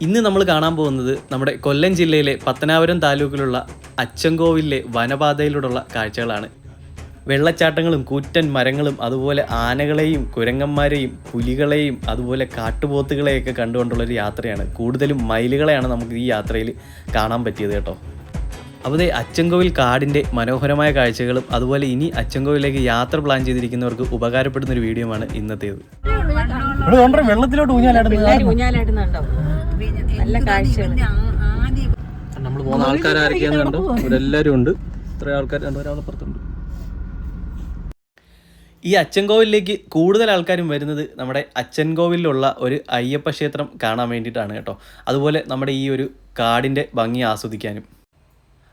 ഇന്ന് നമ്മൾ കാണാൻ പോകുന്നത് നമ്മുടെ കൊല്ലം ജില്ലയിലെ പത്തനാപുരം താലൂക്കിലുള്ള അച്ചൻകോവിലെ വനപാതയിലൂടെയുള്ള കാഴ്ചകളാണ്. വെള്ളച്ചാട്ടങ്ങളും കൂറ്റൻ മരങ്ങളും അതുപോലെ ആനകളെയും കുരങ്ങന്മാരെയും പുലികളെയും അതുപോലെ കാട്ടുപോത്തുകളെയൊക്കെ കണ്ടുകൊണ്ടുള്ളൊരു യാത്രയാണ്. കൂടുതലും മയിലുകളെയാണ് നമുക്ക് ഈ യാത്രയിൽ കാണാൻ പറ്റിയത് കേട്ടോ. അപ്പോൾ അച്ചൻകോവിൽ കാടിൻ്റെ മനോഹരമായ കാഴ്ചകളും അതുപോലെ ഇനി അച്ചൻകോവിലേക്ക് യാത്ര പ്ലാൻ ചെയ്തിരിക്കുന്നവർക്ക് ഉപകാരപ്പെടുന്നൊരു വീഡിയോ ആണ് ഇന്നത്തേത്. വെള്ളത്തിലോട്ട് ഊഞ്ഞാലാടുന്നുണ്ടോ? നല്ല കാഴ്ചകൾ. നമ്മൾ പോകുന്ന ആൾക്കാരൊക്കെയാന്ന് കണ്ടോ, ഇവിടെ എല്ലാവരും ഉണ്ട്. ഇത്ര ആൾക്കാർ ഒരാളപ്പുറത്തുണ്ട്. ഈ അച്ചൻകോവിലേക്ക് കൂടുതൽ ആൾക്കാരും വരുന്നത് നമ്മുടെ അച്ചൻകോവിലുള്ള ഒരു അയ്യപ്പ ക്ഷേത്രം കാണാൻ വേണ്ടിയിട്ടാണ് കേട്ടോ. അതുപോലെ നമ്മുടെ ഈ ഒരു കാടിൻ്റെ ഭംഗി ആസ്വദിക്കാനും.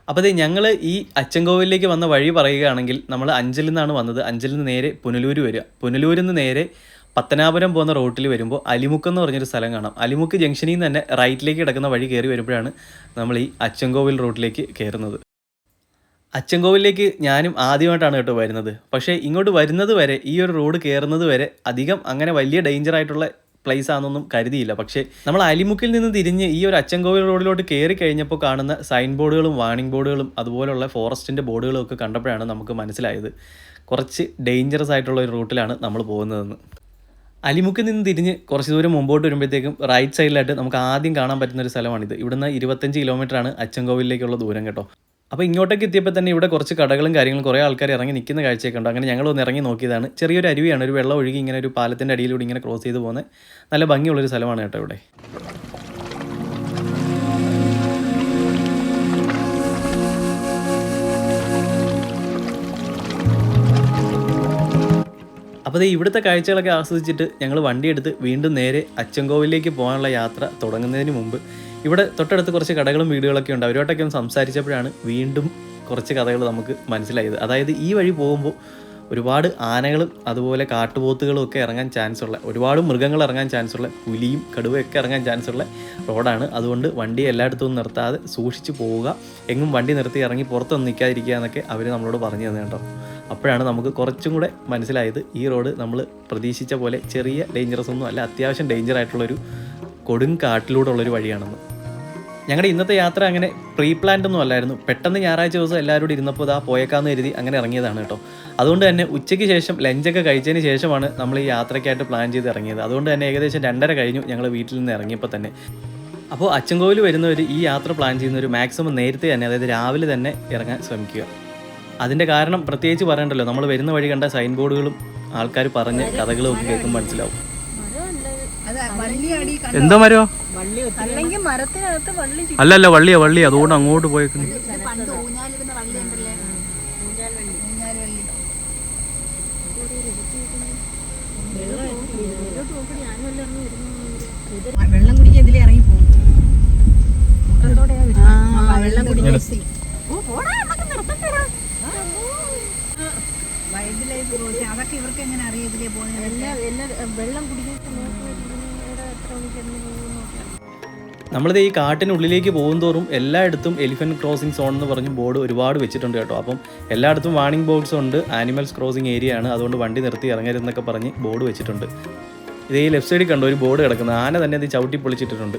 അപ്പോൾ ഞങ്ങൾ ഈ അച്ചൻകോവിലേക്ക് വന്ന വഴി പറയുകയാണെങ്കിൽ നമ്മൾ അഞ്ചലിൽ നിന്നാണ് വന്നത്. അഞ്ചലിൽ നിന്ന് നേരെ പുനലൂർ വരിക. പുനലൂരിൽ നിന്ന് നേരെ പത്തനാപുരം പോകുന്ന റോട്ടിൽ വരുമ്പോൾ അലിമുക്ക് എന്ന് പറഞ്ഞൊരു സ്ഥലം കാണാം. അലിമുക്ക് ജംഗ്ഷനിൽ നിന്ന് തന്നെ റൈറ്റിലേക്ക് കിടക്കുന്ന വഴി കയറി വരുമ്പോഴാണ് നമ്മൾ ഈ അച്ചൻകോവിൽ റോഡിലേക്ക് കയറുന്നത്. അച്ചൻകോവിലേക്ക് ഞാനും ആദ്യമായിട്ടാണ് കേട്ടോ വരുന്നത്. പക്ഷേ ഇങ്ങോട്ട് വരുന്നത് വരെ, ഈ ഒരു റോഡ് കയറുന്നത് വരെ അധികം അങ്ങനെ വലിയ ഡേഞ്ചർ ആയിട്ടുള്ള പ്ലേസ് ആണെന്നൊന്നും കരുതിയില്ല. പക്ഷേ നമ്മൾ അലിമുക്കിൽ നിന്ന് തിരിഞ്ഞ് ഈ ഒരു അച്ചൻകോവിൽ റോഡിലോട്ട് കയറി കഴിഞ്ഞപ്പോൾ കാണുന്ന സൈൻ ബോർഡുകളും വാർണിംഗ് ബോർഡുകളും അതുപോലുള്ള ഫോറസ്റ്റിൻ്റെ ബോർഡുകളും ഒക്കെ കണ്ടപ്പോഴാണ് നമുക്ക് മനസ്സിലായത് കുറച്ച് ഡേഞ്ചറസ് ആയിട്ടുള്ള ഒരു റൂട്ടിലാണ് നമ്മൾ പോകുന്നതെന്ന്. അലിമുക്കിൽ നിന്ന് തിരിഞ്ഞ് കുറച്ച് ദൂരം മുമ്പോട്ട് വരുമ്പോഴത്തേക്കും റൈറ്റ് സൈഡിലായിട്ട് നമുക്ക് ആദ്യം കാണാൻ പറ്റുന്ന ഒരു സ്ഥലമാണിത്. ഇവിടുന്ന് 25 കിലോമീറ്ററാണ് അച്ചൻകോവിലേക്കുള്ള ദൂരം കേട്ടോ. അപ്പോൾ ഇങ്ങോട്ടേക്ക് എത്തിയപ്പോൾ തന്നെ ഇവിടെ കുറച്ച് കടകളും കാര്യങ്ങളും കുറേ ആൾക്കാർ ഇറങ്ങി നിൽക്കുന്ന കാഴ്ചയൊക്കെ ഉണ്ട്. അങ്ങനെ ഞങ്ങളൊന്ന് ഇറങ്ങി നോക്കിയതാണ്. ചെറിയൊരു അരുവിയാണ്, ഒരു വെള്ളം ഒഴുകി ഇങ്ങനെ ഒരു പാലത്തിൻ്റെ അടിയിലൂടെ ഇങ്ങനെ ക്രോസ് ചെയ്ത് പോകുന്നത് നല്ല ഭംഗിയുള്ളൊരു സ്ഥലമാണ് കേട്ടോ ഇവിടെ. അപ്പോൾ ഇവിടുത്തെ കാഴ്ചകളൊക്കെ ആസ്വദിച്ചിട്ട് ഞങ്ങൾ വണ്ടിയെടുത്ത് വീണ്ടും നേരെ അച്ചൻകോവിലേക്ക് പോകാനുള്ള യാത്ര തുടങ്ങുന്നതിന് മുമ്പ് ഇവിടെ തൊട്ടടുത്ത് കുറച്ച് കടകളും വീടുകളൊക്കെ ഉണ്ട്. അവരോട്ടൊക്കെ ഒന്ന് സംസാരിച്ചപ്പോഴാണ് വീണ്ടും കുറച്ച് കഥകൾ നമുക്ക് മനസ്സിലായത്. അതായത് ഈ വഴി പോകുമ്പോൾ ഒരുപാട് ആനകളും അതുപോലെ കാട്ടുപോത്തുകളും ഒക്കെ ഇറങ്ങാൻ ചാൻസ് ഉള്ള, ഒരുപാട് മൃഗങ്ങൾ ഇറങ്ങാൻ ചാൻസ് ഉള്ള, പുലിയും കടുവയൊക്കെ ഇറങ്ങാൻ ചാൻസ് ഉള്ള റോഡാണ്. അതുകൊണ്ട് വണ്ടി എല്ലായിടത്തും നിർത്താതെ സൂക്ഷിച്ച് പോവുക, എങ്ങും വണ്ടി നിർത്തി ഇറങ്ങി പുറത്തൊന്നും നിൽക്കാതിരിക്കുക എന്നൊക്കെ അവർ നമ്മളോട് പറഞ്ഞു തന്നെ കേട്ടോ. അപ്പോഴാണ് നമുക്ക് കുറച്ചും കൂടെ മനസ്സിലായത് ഈ റോഡ് നമ്മൾ പ്രതീക്ഷിച്ച പോലെ ചെറിയ ഡേഞ്ചറസ് ഒന്നും അല്ല, അത്യാവശ്യം ഡേഞ്ചർ ആയിട്ടുള്ളൊരു കൊടും കാട്ടിലൂടെ ഉള്ളൊരു വഴിയാണെന്ന്. ഞങ്ങളുടെ ഇന്നത്തെ യാത്ര അങ്ങനെ പ്രീ പ്ലാൻഡ് ഒന്നും അല്ലായിരുന്നു. പെട്ടെന്ന് ഞായറാഴ്ച ദിവസം എല്ലാവരും ഇരുന്നപ്പോൾ പോയേക്കാന്ന് കരുതി അങ്ങനെ ഇറങ്ങിയതാണ് കേട്ടോ. അതുകൊണ്ട് തന്നെ ഉച്ചയ്ക്ക് ശേഷം ലഞ്ചൊക്കെ കഴിച്ചതിന് ശേഷമാണ് നമ്മൾ ഈ യാത്രയ്ക്കായിട്ട് പ്ലാൻ ചെയ്ത് ഇറങ്ങിയത്. അതുകൊണ്ട് തന്നെ ഏകദേശം 2:30 കഴിഞ്ഞു ഞങ്ങൾ വീട്ടിൽ നിന്ന് ഇറങ്ങിയപ്പോൾ തന്നെ. അപ്പോൾ അച്ചൻകോവിൽ വരുന്നവർ ഈ യാത്ര പ്ലാൻ ചെയ്യുന്നവർ മാക്സിമം നേരത്തെ തന്നെ, അതായത് രാവിലെ തന്നെ ഇറങ്ങാൻ ശ്രമിക്കുക. അതിൻ്റെ കാരണം പ്രത്യേകിച്ച് പറയണ്ടല്ലോ, നമ്മൾ വരുന്ന വഴി കണ്ട സൈൻ ബോർഡുകളും ആൾക്കാർ പറഞ്ഞ് കഥകളും ഒക്കെ കേൾക്കുമ്പോൾ മനസ്സിലാവും. എന്താ മരോ? അല്ലല്ല വള്ളിയാ, വള്ളി. അതുകൊണ്ട് അങ്ങോട്ട് പോയേക്കുന്നു. വെള്ളം കുടിക്കാൻ ഇതിലേ ഇറങ്ങി പോകും. വെള്ളം കുടിക്കാൻ വൈൽഡ് ലൈഫ് റോഡ് അതൊക്കെ ഇവർക്ക് എങ്ങനെ അറിയാം ഇതിലേ പോകുന്നത്? വെള്ളം കുടിക്കാൻ നമ്മളിത് ഈ കാട്ടിനുള്ളിലേക്ക് പോകുന്തോറും എല്ലായിടത്തും എലിഫൻറ്റ് ക്രോസിംഗ് സോൺ എന്ന് പറഞ്ഞ് ബോർഡ് ഒരുപാട് വെച്ചിട്ടുണ്ട് കേട്ടോ. അപ്പം എല്ലായിടത്തും വാർണിംഗ് ബോർഡ്സ് ഉണ്ട്. ആനിമൽസ് ക്രോസിംഗ് ഏരിയ ആണ്, അതുകൊണ്ട് വണ്ടി നിർത്തി ഇറങ്ങരുതെന്നൊക്കെ പറഞ്ഞ് ബോർഡ് വെച്ചിട്ടുണ്ട്. ഇതേ ലെഫ്റ്റ് സൈഡിൽ കണ്ടോ ഒരു ബോർഡ് കിടക്കുന്നത്, ആന തന്നെ അത് ചവിട്ടി പൊളിച്ചിട്ടിട്ടുണ്ട്.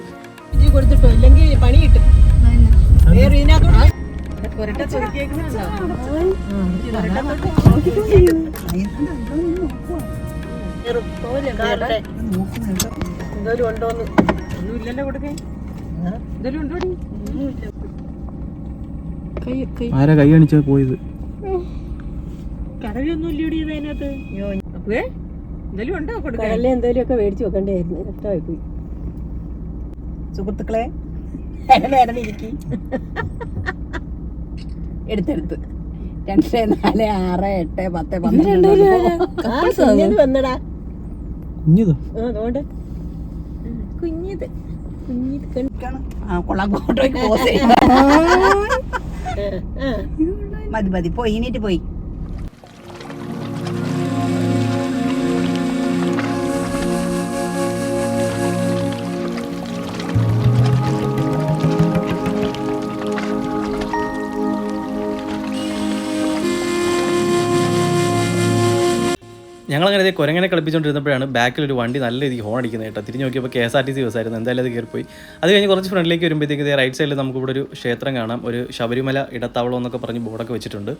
ആരാ കൈ കാണിച്ചാ പോയത്? എന്തേലും ഒക്കെ മേടിച്ചു വെക്കണ്ടായിരുന്നു. കഷ്ടമായി പോയി. സുഹൃത്തുക്കളെ എടുത്തെടുത്ത് 2, 4, 6, 8, 10, 12 വന്നടാ. കുഞ്ഞിതോ? കുഞ്ഞിത് കൊള്ളാങ്കോട്ടേക്ക് മതി മതി പോയി ഇനിയിട്ട് പോയി. ഞങ്ങളങ്ങനെ ഇതേ കുരങ്ങനെ കളിപ്പിച്ചുകൊണ്ടിരുന്നപ്പോഴാണ് ബാക്കിലൊരു വണ്ടി നല്ല രീതിക്ക് ഹോൺ അടിക്കുന്നത് കേട്ടോ. തിരിഞ്ഞ് നോക്കിയപ്പോൾ KSRTC ബസ്സായിരുന്നു. എന്തായാലും അത് കയറിപ്പോയി. അത് കഴിഞ്ഞ് കുറച്ച് ഫ്രണ്ടിലേക്ക് വരുമ്പോഴത്തേക്ക് ഇതേ റൈറ്റ് സൈഡിൽ നമുക്കിവിടെ ഒരു ക്ഷേത്രം കാണാം. ഒരു ശബരിമല ഇടത്താവളം എന്നൊക്കെ പറഞ്ഞ് ബോർഡൊക്കെ വെച്ചിട്ടുണ്ട്.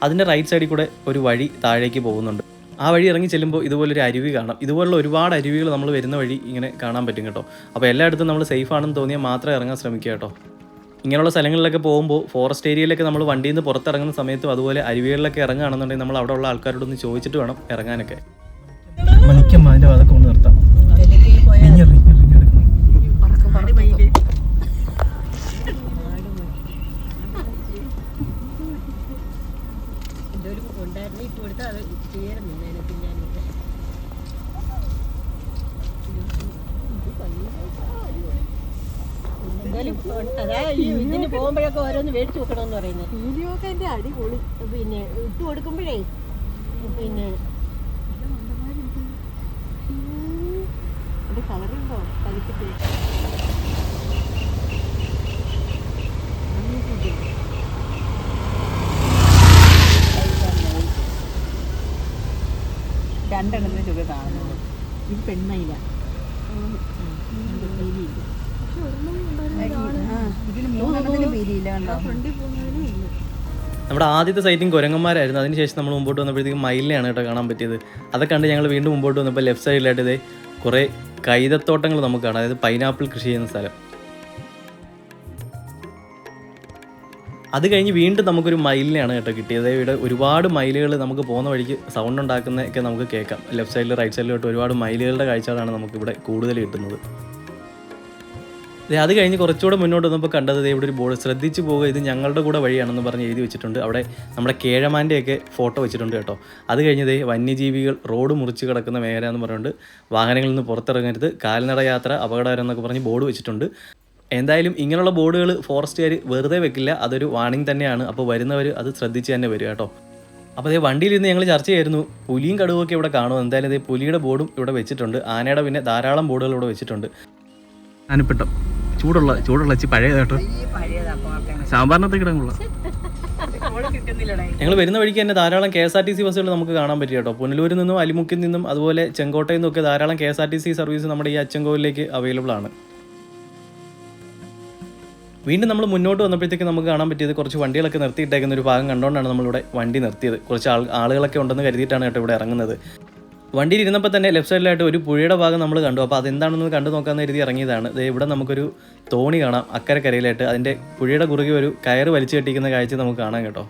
അതിൻ്റെ റൈറ്റ് സൈഡിൽ കൂടെ ഒരു വഴി താഴേക്ക് പോകുന്നുണ്ട്. ആ വഴി ഇറങ്ങി ചെല്ലുമ്പോൾ ഇതുപോലൊരു അരുവി കാണാം. ഇതുപോലുള്ള ഒരുപാട് അരുവികൾ നമ്മൾ വരുന്ന വഴി ഇങ്ങനെ കാണാൻ പറ്റും കേട്ടോ. അപ്പോൾ എല്ലായിടത്തും നമ്മൾ സേഫ് ആണെന്ന് തോന്നിയാൽ മാത്രമേ ഇറങ്ങാൻ ശ്രമിക്കുക കേട്ടോ. ഇങ്ങനെയുള്ള സ്ഥലങ്ങളിലൊക്കെ പോകുമ്പോൾ ഫോറസ്റ്റ് ഏരിയയിലൊക്കെ നമ്മൾ വണ്ടിയിൽ നിന്ന് പുറത്തിറങ്ങുന്ന സമയത്തും അതുപോലെ അരുവികളിലൊക്കെ ഇറങ്ങുകയാണെന്നുണ്ടെങ്കിൽ നമ്മൾ അവിടെ ഉള്ള ആൾക്കാരോടൊന്ന് ചോദിച്ചിട്ട് വേണം ഇറങ്ങാനൊക്കെ. മണിക്കമ്മ അതിൻ്റെ അതൊക്കെ ഒന്ന് നിർത്താം. ഇതിന് പോകുമ്പോഴൊക്കെ ഓരോന്ന് മേടിച്ചു വെക്കണമെന്ന് പറയുന്നത്. വീഡിയോ ഒക്കെ എൻ്റെ അടിപൊളി. പിന്നെ ഇട്ട് കൊടുക്കുമ്പോഴേ പിന്നെ കളറുണ്ടോ കളിച്ചിട്ട് രണ്ടെണ്ണത്തിന് ചുവ കാണുന്നത്. ഇത് പെണ്ണയില്ല. നമ്മുടെ ആദ്യത്തെ സൈറ്റിംഗ് കുരങ്ങന്മാരായിരുന്നു. അതിനുശേഷം നമ്മൾ മുമ്പോട്ട് വന്നപ്പോഴത്തേക്കും മയിലിനെയാണ് കേട്ടോ കാണാൻ പറ്റിയത്. അതൊക്കെ കണ്ട് ഞങ്ങൾ വീണ്ടും മുമ്പോട്ട് വന്നപ്പോൾ ലെഫ്റ്റ് സൈഡിലായിട്ട് ഇതേ കുറേ കൈതത്തോട്ടങ്ങൾ നമുക്ക് കാണാം. അതായത് പൈനാപ്പിൾ കൃഷി ചെയ്യുന്ന സ്ഥലം. അത് കഴിഞ്ഞ് വീണ്ടും നമുക്കൊരു മയിലിനെയാണ് കേട്ടോ കിട്ടിയത്. ഇവിടെ ഒരുപാട് മയിലുകൾ നമുക്ക് പോകുന്ന വഴിക്ക് സൗണ്ട് ഉണ്ടാക്കുന്നതൊക്കെ നമുക്ക് കേൾക്കാം. ലെഫ്റ്റ് സൈഡിൽ റൈറ്റ് സൈഡിലോട്ട് ഒരുപാട് മയിലുകളുടെ കാഴ്ചകളാണ് നമുക്കിവിടെ കൂടുതൽ കിട്ടുന്നത്. അത് കഴിഞ്ഞ് കുറച്ചുകൂടെ മുന്നോട്ട് വന്നപ്പോൾ കണ്ടത് ഇവിടെ ഒരു ബോർഡ്, ശ്രദ്ധിച്ചു പോകുക, ഇത് ഞങ്ങളുടെ കൂടെ വഴിയാണെന്ന് പറഞ്ഞ് എഴുതി വെച്ചിട്ടുണ്ട്. അവിടെ നമ്മുടെ കേഴമാൻ്റെയൊക്കെ ഫോട്ടോ വെച്ചിട്ടുണ്ട് കേട്ടോ. അത് കഴിഞ്ഞത് വന്യജീവികൾ റോഡ് മുറിച്ച് കിടക്കുന്ന മേഖല എന്ന് പറഞ്ഞുകൊണ്ട് വാഹനങ്ങളിൽ നിന്ന് പുറത്തിറങ്ങരുത്, കാൽനട യാത്ര അപകടകരം എന്നൊക്കെ പറഞ്ഞ് ബോർഡ് വെച്ചിട്ടുണ്ട്. എന്തായാലും ഇങ്ങനെയുള്ള ബോർഡുകൾ ഫോറസ്റ്റുകാർ വെറുതെ വെക്കില്ല, അതൊരു വാർണിംഗ് തന്നെയാണ്. അപ്പോൾ വരുന്നവർ അത് ശ്രദ്ധിച്ച് തന്നെ വരിക കേട്ടോ. അപ്പോൾ അതേ വണ്ടിയിലിരുന്ന് ഞങ്ങൾ ചർച്ച ചെയ്യായിരുന്നു, പുലിയും കടുവൊക്കെ ഇവിടെ കാണുമോ. എന്തായാലും ഇതേ പുലിയുടെ ബോർഡും ഇവിടെ വെച്ചിട്ടുണ്ട്. ആനയുടെ പിന്നെ ധാരാളം ബോർഡുകൾ ഇവിടെ വെച്ചിട്ടുണ്ട്. ആനപ്പിട്ടം ചൂടുള്ള പഴയ കേട്ടോ, സാമ്പാറിനകത്ത് കിടങ്ങുള്ള. ഞങ്ങൾ വരുന്ന വഴിക്ക് തന്നെ ധാരാളം KSRTC ബസ്സുകൾ നമുക്ക് കാണാൻ പറ്റും കേട്ടോ. പുനലൂരിൽ നിന്നും അലിമുക്കിൽ നിന്നും അതുപോലെ ചെങ്കോട്ടയിൽ നിന്നൊക്കെ ധാരാളം KSRTC സർവീസ് നമ്മുടെ ഈ അച്ചൻകോവിലേക്ക് അവൈലബിൾ ആണ്. വീണ്ടും നമ്മൾ മുന്നോട്ട് വന്നപ്പോഴത്തേക്ക് നമുക്ക് കാണാൻ പറ്റിയത് കുറച്ച് വണ്ടികളൊക്കെ നിർത്തിയിട്ടേക്കുന്ന ഒരു ഭാഗം കണ്ടുകൊണ്ടാണ് നമ്മളിവിടെ വണ്ടി നിർത്തിയത്. കുറച്ച് ആളുകളൊക്കെ ഉണ്ടെന്ന് കരുതിയിട്ടാണ് കേട്ടോ ഇവിടെ ഇറങ്ങുന്നത്. വണ്ടിയിൽ ഇരുന്നപ്പോൾ തന്നെ ലെഫ്റ്റ് സൈഡിലായിട്ട് ഒരു പുഴയുടെ ഭാഗം നമ്മൾ കണ്ടു. അപ്പോൾ അതെന്താണെന്ന് കണ്ടു നോക്കാമെന്ന് കരുതി ഇറങ്ങിയതാണ്. ഇവിടെ നമുക്കൊരു തോണി കാണാം അക്കരക്കരയിലായിട്ട്. അതിൻ്റെ പുഴയുടെ കുറുകെ ഒരു കയറ് വലിച്ചു കെട്ടിക്കുന്ന കാഴ്ച നമുക്ക് കാണാം കേട്ടോ.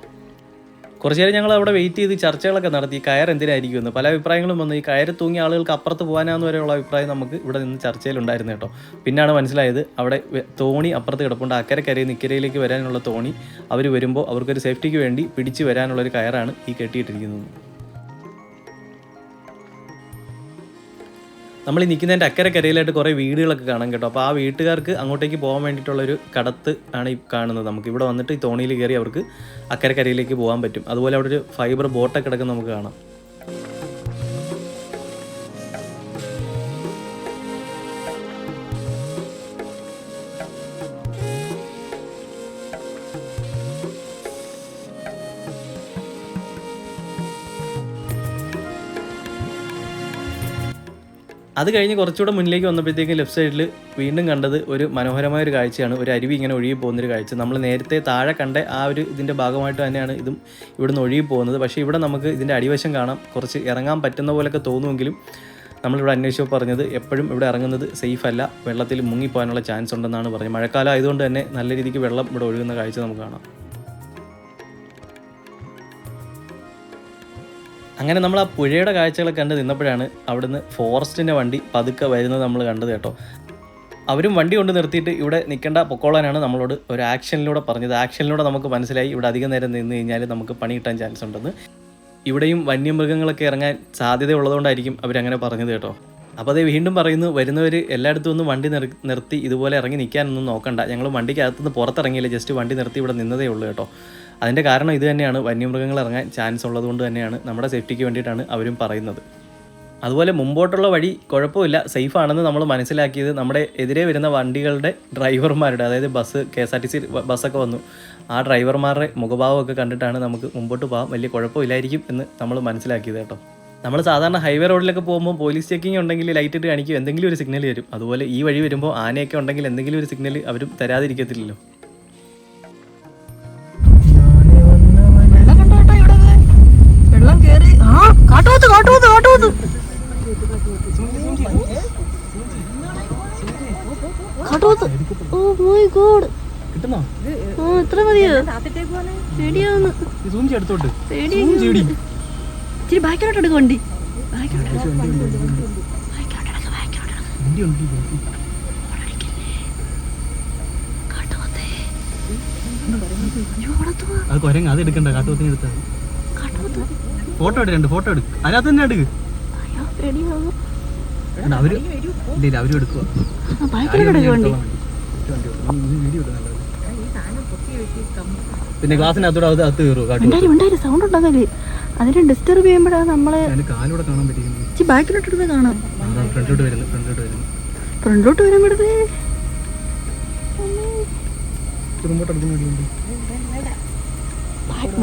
കുറച്ച് നേരം ഞങ്ങൾ അവിടെ വെയിറ്റ് ചെയ്ത് ചർച്ചകളൊക്കെ നടത്തി. കയർ എന്തിനായിരിക്കുമെന്ന് പല അഭിപ്രായങ്ങളും വന്നു. ഈ കയറ് തൂങ്ങിയ ആളുകൾക്ക് അപ്പുറത്ത് പോകാനാന്ന് വരെയുള്ള അഭിപ്രായം നമുക്ക് ഇവിടെ നിന്ന് ചർച്ചയിലുണ്ടായിരുന്നു കേട്ടോ. പിന്നാണ് മനസ്സിലായത് അവിടെ തോണി അപ്പുറത്ത് കിടപ്പുണ്ട്. അക്കരക്കരയിൽ നിന്ന് ഇക്കരയിലേക്ക് വരാനുള്ള തോണി അവർ വരുമ്പോൾ അവർക്കൊരു സേഫ്റ്റിക്ക് വേണ്ടി പിടിച്ച് വരാനുള്ളൊരു കയറാണ് ഈ കെട്ടിയിട്ടിരിക്കുന്നത്. നമ്മൾ ഈ നിൽക്കുന്നതിൻ്റെ അക്കരക്കരയിലായിട്ട് കുറേ വീടുകളൊക്കെ കാണാം കേട്ടോ. അപ്പോൾ ആ വീട്ടുകാർക്ക് അങ്ങോട്ടേക്ക് പോകാൻ വേണ്ടിയിട്ടുള്ളൊരു കടത്ത് ആണ് ഈ കാണുന്നത്. നമുക്ക് ഇവിടെ വന്നിട്ട് ഈ തോണിയിൽ കയറി അവർക്ക് അക്കരക്കരയിലേക്ക് പോകാൻ പറ്റും. അതുപോലെ അവിടെ ഒരു ഫൈബർ ബോട്ടൊക്കെ കിടക്കുന്ന നമുക്ക് കാണാം. അത് കഴിഞ്ഞ് കുറച്ചുകൂടെ മുന്നിലേക്ക് വന്നപ്പോഴത്തേക്കും ലെഫ്റ്റ് സൈഡിൽ വീണ്ടും കണ്ടത് ഒരു മനോഹരമായ ഒരു കാഴ്ചയാണ്. ഒരു അരുവി ഇങ്ങനെ ഒഴുകി പോകുന്നൊരു കാഴ്ച. നമ്മൾ നേരത്തെ താഴെ കണ്ട ആ ഒരു ഇതിൻ്റെ ഭാഗമായിട്ട് തന്നെയാണ് ഇതും ഇവിടുന്ന് ഒഴുകി പോകുന്നത്. പക്ഷേ ഇവിടെ നമുക്ക് ഇതിൻ്റെ അടിവശം കാണാം. കുറച്ച് ഇറങ്ങാൻ പറ്റുന്ന പോലെയൊക്കെ തോന്നുമെങ്കിലും നമ്മളിവിടെ അന്വേഷിച്ചപ്പോൾ പറഞ്ഞത് എപ്പോഴും ഇവിടെ ഇറങ്ങുന്നത് സേഫ് അല്ല, വെള്ളത്തിൽ മുങ്ങിപ്പോകാനുള്ള ചാൻസ് ഉണ്ടെന്നാണ് പറഞ്ഞത്. മഴക്കാലം ആയതുകൊണ്ട് തന്നെ നല്ല രീതിക്ക് വെള്ളം ഇവിടെ ഒഴുകുന്ന കാഴ്ച നമുക്ക് കാണാം. അങ്ങനെ നമ്മൾ ആ പുഴയുടെ കാഴ്ചകളൊക്കെ കണ്ട് നിന്നപ്പോഴാണ് അവിടുന്ന് ഫോറസ്റ്റിൻ്റെ വണ്ടി പതുക്കെ വരുന്നത് നമ്മൾ കണ്ടത് കേട്ടോ. അവരും വണ്ടി കൊണ്ട് നിർത്തിയിട്ട് ഇവിടെ നിൽക്കേണ്ട പൊക്കോളാനാണ് നമ്മളോട് ഒരു ആക്ഷനിലൂടെ പറഞ്ഞത്. ആക്ഷനിലൂടെ നമുക്ക് മനസ്സിലായി ഇവിടെ അധികം നേരം നിന്ന് കഴിഞ്ഞാൽ നമുക്ക് പണി കിട്ടാൻ ചാൻസ് ഉണ്ടെന്ന്. ഇവിടെയും വന്യമൃഗങ്ങളൊക്കെ ഇറങ്ങാൻ സാധ്യതയുള്ളതുകൊണ്ടായിരിക്കും അവരങ്ങനെ പറഞ്ഞത് കേട്ടോ. അപ്പോൾ അതേ വീണ്ടും പറയുന്നു, വരുന്നവർ എല്ലായിടത്തും ഒന്നും വണ്ടി നിർത്തി ഇതുപോലെ ഇറങ്ങി നിൽക്കാനൊന്നും നോക്കണ്ട. ഞങ്ങൾ വണ്ടിക്കകത്തുനിന്ന് പുറത്തിറങ്ങിയില്ല, ജസ്റ്റ് വണ്ടി നിർത്തി ഇവിടെ നിന്നതേ ഉള്ളൂ കേട്ടോ. അതിൻ്റെ കാരണം ഇത് തന്നെയാണ്, വന്യമൃഗങ്ങൾ ഇറങ്ങാൻ ചാൻസ് ഉള്ളതുകൊണ്ട് തന്നെയാണ്, നമ്മുടെ സേഫ്റ്റിക്ക് വേണ്ടിയിട്ടാണ് അവരും പറയുന്നത്. അതുപോലെ മുമ്പോട്ടുള്ള വഴി കുഴപ്പമില്ല, സേഫാണെന്ന് നമ്മൾ മനസ്സിലാക്കിയത് നമ്മുടെ എതിരെ വരുന്ന വണ്ടികളുടെ ഡ്രൈവർമാരുടെ, അതായത് ബസ് KSRTC ബസ്സൊക്കെ വന്നു, ആ ഡ്രൈവർമാരുടെ മുഖഭാവമൊക്കെ കണ്ടിട്ടാണ് നമുക്ക് മുമ്പോട്ട് പോകാൻ വലിയ കുഴപ്പമില്ലായിരിക്കും എന്ന് നമ്മൾ മനസ്സിലാക്കിയത് കേട്ടോ. നമ്മൾ സാധാരണ ഹൈവേ റോഡിലൊക്കെ പോകുമ്പോൾ പോലീസ് ചെക്കിംഗ് ഉണ്ടെങ്കിൽ ലൈറ്റ് ഇട്ട് കാണിക്കും, എന്തെങ്കിലും ഒരു സിഗ്നൽ തരും. അതുപോലെ ഈ വഴി വരുമ്പോൾ ആനയൊക്കെ ഉണ്ടെങ്കിൽ എന്തെങ്കിലും ഒരു സിഗ്നൽ അവരും തരാതിരിക്കത്തില്ലല്ലോ. വെള്ളം കേറി കാട്ടുപോത്ത് കാട്ടുപോത്ത് കാട്ടുപോത്ത് കാട്ടുപോത്ത്. ഓ മൈ ഗോഡ്, കിട്ടുന്നോ? ഇത്ര മതിയോ? പേടിയാവുന്നു, ഇച്ചിരി ബാക്കിലോട്ട് എടുക്കും വണ്ടി. അത് എടുക്കണ്ട, കാട്ടുപോത്തിന് എടുത്താൽ ഫോട്ടോ എടുക്കണ്ട്. ഫോട്ടോ എടുക്കും, അതിനകത്ത് തന്നെ എടുക്ക്. അവര് എടുക്കുക. പിന്നെ ഗ്ലാസിനകത്തോടെ അകത്ത് കയറും. സൗണ്ട് ഉണ്ടാകല്ലേ, അതിനെ ഡിസ്റ്റർബ് ചെയ്യുമ്പോഴാണ് നമ്മള് കാലൂടെ കാണാൻ പറ്റിക്കുന്നത്. ബാക്കിലോട്ട് എടുത്ത് കാണാം. ഫ്രണ്ടിലോട്ട് ഫ്രണ്ടിലോട്ട് വരുമ്പോഴത്തേ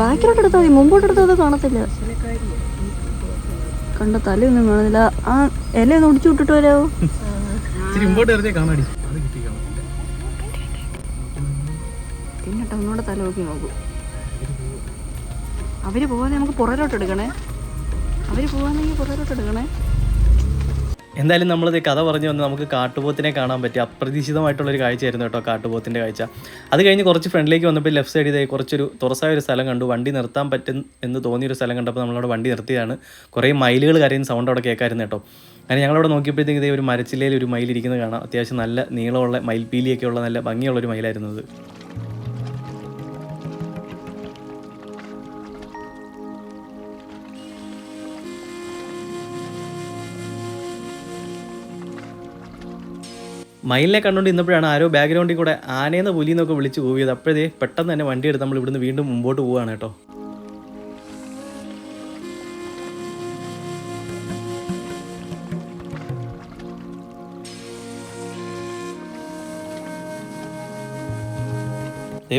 ബാക്കിലോട്ട് എടുത്താൽ മതി, മുമ്പോട്ട് എടുത്താൽ അത് കാണത്തില്ല. കണ്ട തലയൊന്നും കാണുന്നില്ല. ആ ഇലയൊന്ന് ഒടിച്ചു വിട്ടിട്ട് വരാവോ? തിന്നട്ടെ, ഒന്നുകൂടെ തല നോക്കി നോക്കൂ. അവര് പോവാതെ നമുക്ക് പുറകിലോട്ട് എടുക്കണേ. അവര് പോവാന്നെങ്കിൽ പുറകിലോട്ട് എടുക്കണേ. എന്തായാലും നമ്മളിത് കഥ പറഞ്ഞു വന്ന് നമുക്ക് കാട്ടുപോത്തിനെ കാണാൻ പറ്റി. അപ്രതീക്ഷിതമായിട്ടുള്ളൊരു കാഴ്ചയായിരുന്നു കേട്ടോ കാട്ടുപോത്തിൻ്റെ കാഴ്ച. അത് കഴിഞ്ഞ് കുറച്ച് ഫ്രണ്ടിലേക്ക് വന്നപ്പോൾ ലെഫ്റ്റ് സൈഡിൽ കുറച്ചൊരു തുറസായ ഒരു സ്ഥലം കണ്ടു. വണ്ടി നിർത്താൻ പറ്റും എന്ന് തോന്നിയൊരു സ്ഥലം കണ്ടപ്പോൾ നമ്മളവിടെ വണ്ടി നിർത്തിയതാണ്. കുറേ മയിലുകൾ കരയുന്ന സൗണ്ട് അവിടെ കേൾക്കായിരുന്നു കേട്ടോ. അങ്ങനെ ഞങ്ങളവിടെ നോക്കിയപ്പോഴത്തേക്ക് ഇതേ ഒരു മരച്ചില്ലയിൽ ഒരു മയിലിരിക്കുന്നത് കാണാം. അത്യാവശ്യം നല്ല നീളമുള്ള മയിൽപ്പീലിയൊക്കെ ഉള്ള നല്ല ഭംഗിയുള്ളൊരു മയിലായിരുന്നു അത്. മയിലിനെ കണ്ടുകൊണ്ട് ഇന്നപ്പോഴാണ് ആരോ ബാക്ക്ഗ്രൗണ്ടിൽ കൂടെ ആനയെന്ന് പുലിയെന്നൊക്കെ വിളിച്ച് കൂവിയത്. അപ്പോഴേ പെട്ടെന്ന് തന്നെ വണ്ടി എടുത്ത് നമ്മൾ ഇവിടുന്ന് വീണ്ടും മുമ്പോട്ട് പോവുകയാണ് കേട്ടോ.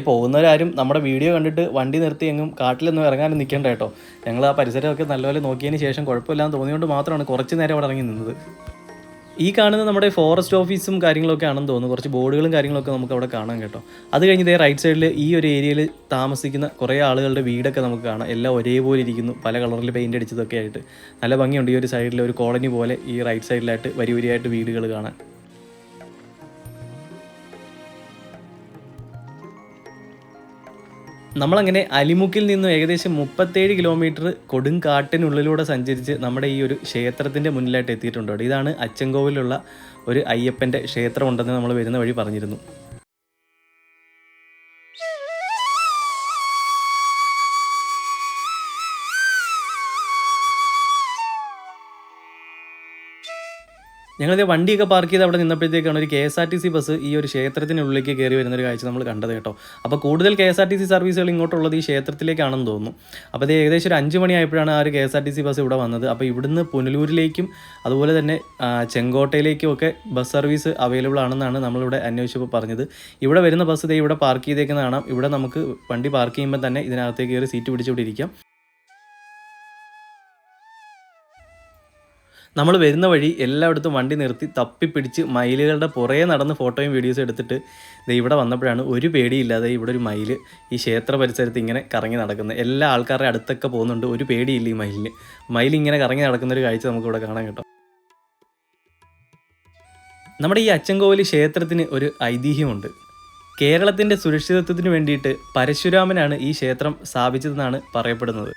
പോകുന്നവരാരും നമ്മുടെ വീഡിയോ കണ്ടിട്ട് വണ്ടി നിർത്തി എങ്ങും കാട്ടിലൊന്നും ഇറങ്ങാനും നിൽക്കേണ്ട കേട്ടോ. ഞങ്ങൾ ആ പരിസരമൊക്കെ നല്ലപോലെ നോക്കിയതിന് ശേഷം കുഴപ്പമില്ലാന്ന് തോന്നിയുകൊണ്ട് മാത്രമാണ് കുറച്ച് നേരം അവിടെ ഇറങ്ങി നിന്നത്. ഈ കാണുന്ന നമ്മുടെ ഫോറസ്റ്റ് ഓഫീസും കാര്യങ്ങളൊക്കെ ആണെന്ന് തോന്നുന്നു. കുറച്ച് ബോർഡുകളും കാര്യങ്ങളൊക്കെ നമുക്ക് അവിടെ കാണാം കേട്ടോ. അത് കഴിഞ്ഞ് ഇതേ റൈറ്റ് സൈഡിൽ ഈ ഒരു ഏരിയയിൽ താമസിക്കുന്ന കുറേ ആളുകളുടെ വീടൊക്കെ നമുക്ക് കാണാം. എല്ലാം ഒരേപോലെ ഇരിക്കുന്നു, പല കളറിൽ പെയിൻ്റ് അടിച്ചതൊക്കെ ആയിട്ട് നല്ല ഭംഗിയുണ്ട്. ഈ ഒരു സൈഡിൽ ഒരു കോളനി പോലെ ഈ റൈറ്റ് സൈഡിലായിട്ട് വരിവരിയായിട്ട് വീടുകൾ കാണാൻ. നമ്മളങ്ങനെ അലിമുക്കിൽ നിന്നും ഏകദേശം 37 കിലോമീറ്റർ കൊടുങ്കാട്ടിനുള്ളിലൂടെ സഞ്ചരിച്ച് നമ്മുടെ ഈ ഒരു ക്ഷേത്രത്തിൻ്റെ മുന്നിലായിട്ട് എത്തിയിട്ടുണ്ട്. ഇതാണ് അച്ചൻകോവിലുള്ള ഒരു അയ്യപ്പൻ്റെ ക്ഷേത്രം ഉണ്ടെന്ന് നമ്മൾ വരുന്ന വഴി പറഞ്ഞിരുന്നു. ഞങ്ങളിത് വണ്ടിയൊക്കെ പാർക്ക് ചെയ്ത് അവിടെ നിന്നപ്പോഴത്തേക്കാണ് ഒരു KSRTC ബസ് ഈ ഒരു ക്ഷേത്രത്തിനുള്ളിലേക്ക് കയറി വരുന്നൊരു കാഴ്ച നമ്മൾ കണ്ടത് കേട്ടോ. അപ്പോൾ കൂടുതൽ KSRTC സർവീസുകൾ ഇങ്ങോട്ടുള്ളത് ഈ ക്ഷേത്രത്തിലേക്കാണെന്ന് തോന്നുന്നു. അപ്പോൾ അത് ഏകദേശം ഒരു 5 മണിയായപ്പോഴാണ് ആ ഒരു KSRTC ബസ് ഇവിടെ വന്നത്. അപ്പോൾ ഇവിടുന്ന് പുനലൂരിലേക്കും അതുപോലെ തന്നെ ചെങ്കോട്ടയിലേക്കും ഒക്കെ ബസ് സർവീസ് അവൈലബിൾ ആണെന്നാണ് നമ്മളിവിടെ അന്വേഷിച്ചപ്പോൾ പറഞ്ഞത്. ഇവിടെ വരുന്ന ബസ് ഇതേ ഇവിടെ പാർക്ക് ചെയ്തേക്കുന്ന കാണാം. ഇവിടെ നമുക്ക് വണ്ടി പാർക്ക് ചെയ്യുമ്പോൾ തന്നെ ഇതിനകത്തേക്ക് കയറി സീറ്റ് പിടിച്ചുകൊണ്ട് ഇരിക്കാം. നമ്മൾ വരുന്ന വഴി എല്ലായിടത്തും വണ്ടി നിർത്തി തപ്പിപ്പിടിച്ച് മയിലുകളുടെ പുറകെ നടന്ന് ഫോട്ടോയും വീഡിയോസും എടുത്തിട്ട് ഇവിടെ വന്നപ്പോഴാണ് ഒരു പേടിയില്ലാതെ ഇവിടെ ഒരു മയിൽ ഈ ക്ഷേത്ര പരിസരത്ത് ഇങ്ങനെ കറങ്ങി നടക്കുന്നത്. എല്ലാ ആൾക്കാരുടെ അടുത്തൊക്കെ പോകുന്നുണ്ട്, ഒരു പേടിയില്ല ഈ മയിലിന്. മയിലിങ്ങനെ കറങ്ങി നടക്കുന്നൊരു കാഴ്ച നമുക്കിവിടെ കാണാൻ കേട്ടോ. നമ്മുടെ ഈ അച്ചൻകോവിൽ ക്ഷേത്രത്തിന് ഒരു ഐതിഹ്യമുണ്ട്. കേരളത്തിൻ്റെ സുരക്ഷിതത്വത്തിന് വേണ്ടിയിട്ട് പരശുരാമനാണ് ഈ ക്ഷേത്രം സ്ഥാപിച്ചതെന്നാണ് പറയപ്പെടുന്നത്.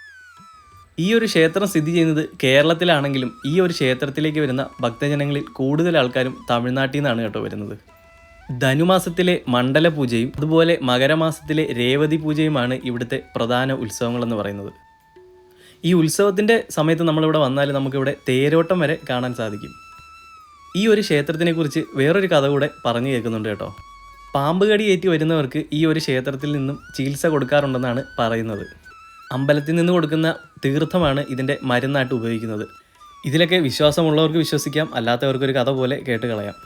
ഈ ഒരു ക്ഷേത്രം സ്ഥിതി ചെയ്യുന്നത് കേരളത്തിലാണെങ്കിലും ഈ ഒരു ക്ഷേത്രത്തിലേക്ക് വരുന്ന ഭക്തജനങ്ങളിൽ കൂടുതൽ ആൾക്കാരും തമിഴ്നാട്ടിൽ നിന്നാണ് കേട്ടോ വരുന്നത്. ധനുമാസത്തിലെ മണ്ഡലപൂജയും അതുപോലെ മകരമാസത്തിലെ രേവതി പൂജയുമാണ് ഇവിടുത്തെ പ്രധാന ഉത്സവങ്ങളെന്ന് പറയുന്നത്. ഈ ഉത്സവത്തിൻ്റെ സമയത്ത് നമ്മളിവിടെ വന്നാൽ നമുക്കിവിടെ തേരോട്ടം വരെ കാണാൻ സാധിക്കും. ഈ ഒരു ക്ഷേത്രത്തിനെക്കുറിച്ച് വേറൊരു കഥ കൂടെ പറഞ്ഞു കേൾക്കുന്നുണ്ട് കേട്ടോ. പാമ്പ് കടി ഏറ്റി വരുന്നവർക്ക് ഈ ഒരു ക്ഷേത്രത്തിൽ നിന്നും ചികിത്സ കൊടുക്കാറുണ്ടെന്നാണ് പറയുന്നത്. അമ്പലത്തിൽ നിന്ന് കൊടുക്കുന്ന തീർത്ഥമാണ് ഇതിൻ്റെ മരുന്നായിട്ട് ഉപയോഗിക്കുന്നത്. ഇതിലൊക്കെ വിശ്വാസമുള്ളവർക്ക് വിശ്വസിക്കാം, അല്ലാത്തവർക്കൊരു കഥ പോലെ കേട്ട് കളയാം.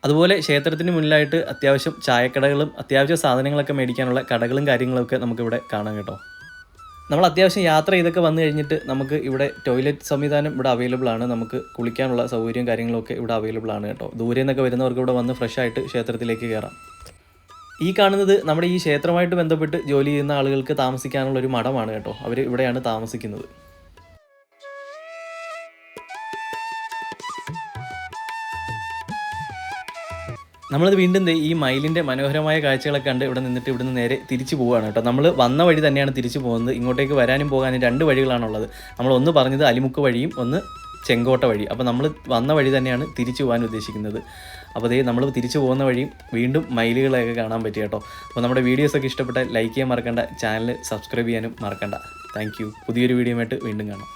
അതുപോലെ ക്ഷേത്രത്തിന് മുന്നിലായിട്ട് അത്യാവശ്യം ചായക്കടകളും അത്യാവശ്യ സാധനങ്ങളൊക്കെ മേടിക്കാനുള്ള കടകളും കാര്യങ്ങളൊക്കെ നമുക്കിവിടെ കാണാം കേട്ടോ. നമ്മൾ അത്യാവശ്യം യാത്ര ചെയ്തൊക്കെ വന്നു കഴിഞ്ഞിട്ട് നമുക്ക് ഇവിടെ ടോയ്ലറ്റ് സംവിധാനം ഇവിടെ അവൈലബിൾ ആണ്. നമുക്ക് കുളിക്കാനുള്ള സൗകര്യം കാര്യങ്ങളൊക്കെ ഇവിടെ അവൈലബിൾ ആണ് കേട്ടോ. ദൂരെ നിന്നൊക്കെ വരുന്നവർക്ക് ഇവിടെ വന്ന് ഫ്രഷ് ആയിട്ട് ക്ഷേത്രത്തിലേക്ക് കയറാം. ഈ കാണുന്നത് നമ്മുടെ ഈ ക്ഷേത്രമായിട്ട് ബന്ധപ്പെട്ട് ജോലി ചെയ്യുന്ന ആളുകൾക്ക് താമസിക്കാനുള്ള ഒരു മഠമാണ് കേട്ടോ. അവർ ഇവിടെയാണ് താമസിക്കുന്നത്. നമ്മളത് വീണ്ടും ഈ മയിലിൻ്റെ മനോഹരമായ കാഴ്ചകളൊക്കെ കണ്ട് ഇവിടെ നിന്നിട്ട് ഇവിടുന്ന് നേരെ തിരിച്ചു പോവുകയാണ് കേട്ടോ. നമ്മൾ വന്ന വഴി തന്നെയാണ് തിരിച്ചു പോകുന്നത്. ഇങ്ങോട്ടേക്ക് വരാനും പോകാനും 2 വഴികളാണുള്ളത്. നമ്മളൊന്ന് പറഞ്ഞത് അലിമുക്ക് വഴിയും ഒന്ന് ചെങ്കോട്ട വഴി. അപ്പോൾ നമ്മൾ വന്ന വഴി തന്നെയാണ് തിരിച്ചു പോകാൻ ഉദ്ദേശിക്കുന്നത്. അപ്പോൾ നമ്മൾ തിരിച്ചു പോകുന്ന വഴിയും വീണ്ടും മയിലുകളെയൊക്കെ കാണാൻ പറ്റി കേട്ടോ. അപ്പോൾ നമ്മുടെ വീഡിയോസൊക്കെ ഇഷ്ടപ്പെട്ടാൽ ലൈക്ക് ചെയ്യാൻ മറക്കണ്ട, ചാനൽ സബ്സ്ക്രൈബ് ചെയ്യാനും മറക്കണ്ട. Thank you. പുതിയൊരു വീഡിയോ ആയിട്ട് വീണ്ടും കാണാം.